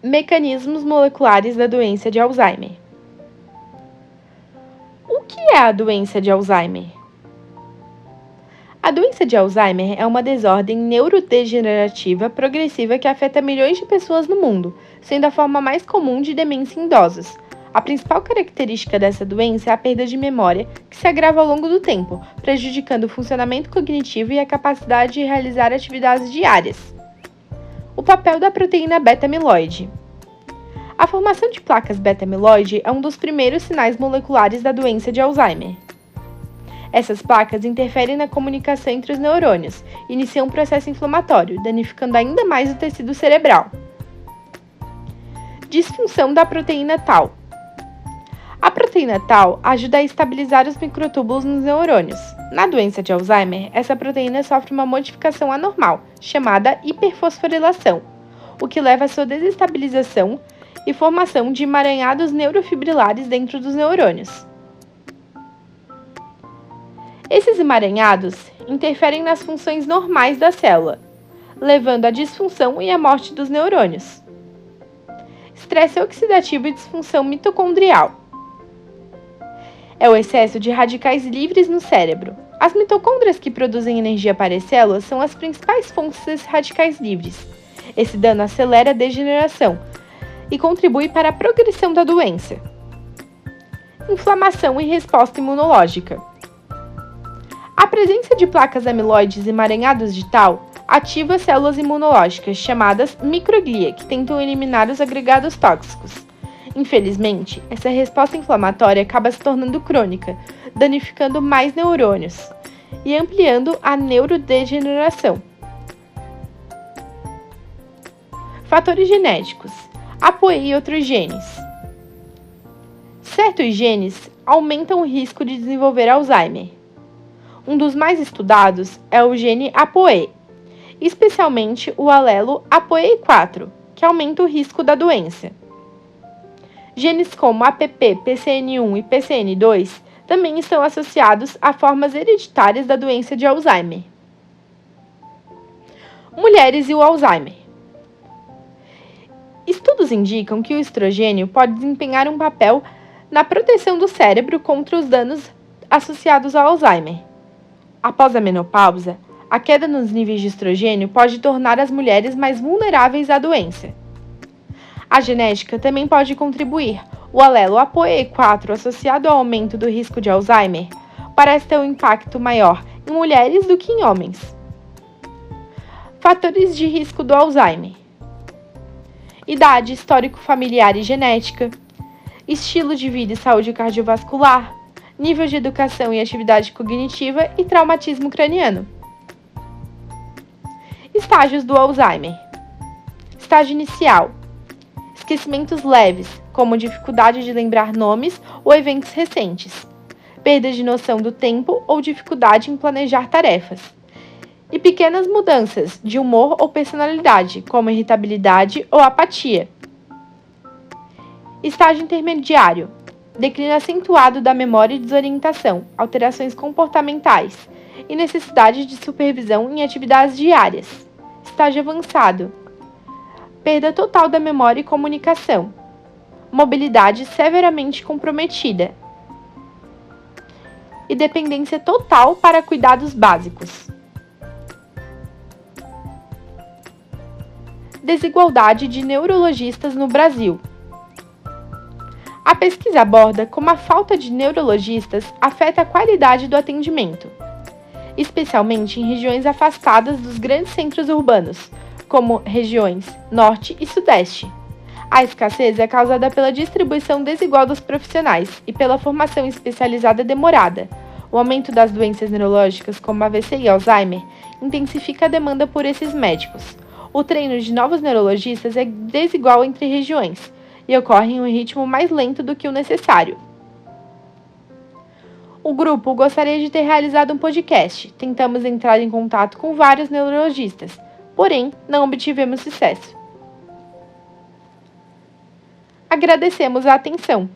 Mecanismos moleculares da doença de Alzheimer. O que é a doença de Alzheimer? A doença de Alzheimer é uma desordem neurodegenerativa progressiva que afeta milhões de pessoas no mundo, sendo a forma mais comum de demência em idosos. A principal característica dessa doença é a perda de memória, que se agrava ao longo do tempo, prejudicando o funcionamento cognitivo e a capacidade de realizar atividades diárias. O papel da proteína beta-amiloide. A formação de placas beta-amiloide é um dos primeiros sinais moleculares da doença de Alzheimer. Essas placas interferem na comunicação entre os neurônios e iniciam um processo inflamatório, danificando ainda mais o tecido cerebral. Disfunção da proteína Tau. A proteína Tau ajuda a estabilizar os microtúbulos nos neurônios. Na doença de Alzheimer, essa proteína sofre uma modificação anormal, chamada hiperfosforilação, o que leva à sua desestabilização e formação de emaranhados neurofibrilares dentro dos neurônios. Esses emaranhados interferem nas funções normais da célula, levando à disfunção e à morte dos neurônios. Estresse oxidativo e disfunção mitocondrial. É o excesso de radicais livres no cérebro. As mitocôndrias que produzem energia para as células são as principais fontes desses radicais livres. Esse dano acelera a degeneração e contribui para a progressão da doença. Inflamação e resposta imunológica. A presença de placas amiloides emaranhadas de Tau ativa células imunológicas chamadas microglia, que tentam eliminar os agregados tóxicos. Infelizmente, essa resposta inflamatória acaba se tornando crônica, danificando mais neurônios e ampliando a neurodegeneração. Fatores genéticos. APOE e outros genes. Certos genes aumentam o risco de desenvolver Alzheimer. Um dos mais estudados é o gene APOE, especialmente o alelo APOE4, que aumenta o risco da doença. Genes como APP, PCN1 e PCN2 também estão associados a formas hereditárias da doença de Alzheimer. Mulheres e o Alzheimer. Estudos indicam que o estrogênio pode desempenhar um papel na proteção do cérebro contra os danos associados ao Alzheimer. Após a menopausa, a queda nos níveis de estrogênio pode tornar as mulheres mais vulneráveis à doença. A genética também pode contribuir. O alelo APOE4 associado ao aumento do risco de Alzheimer parece ter um impacto maior em mulheres do que em homens. Fatores de risco do Alzheimer: idade, histórico familiar e genética, estilo de vida e saúde cardiovascular, nível de educação e atividade cognitiva e traumatismo craniano. Estágios do Alzheimer. Estágio inicial: esquecimentos leves, como dificuldade de lembrar nomes ou eventos recentes, perda de noção do tempo ou dificuldade em planejar tarefas, e pequenas mudanças de humor ou personalidade, como irritabilidade ou apatia. Estágio intermediário: declínio acentuado da memória e desorientação, alterações comportamentais e necessidade de supervisão em atividades diárias. Estágio avançado: perda total da memória e comunicação, mobilidade severamente comprometida e dependência total para cuidados básicos. Desigualdade de neurologistas no Brasil. A pesquisa aborda como a falta de neurologistas afeta a qualidade do atendimento, especialmente em regiões afastadas dos grandes centros urbanos, como regiões Norte e Sudeste. A escassez é causada pela distribuição desigual dos profissionais e pela formação especializada demorada. O aumento das doenças neurológicas, como AVC e Alzheimer, intensifica a demanda por esses médicos. O treino de novos neurologistas é desigual entre regiões e ocorre em um ritmo mais lento do que o necessário. O grupo gostaria de ter realizado um podcast. Tentamos entrar em contato com vários neurologistas, porém não obtivemos sucesso. Agradecemos a atenção.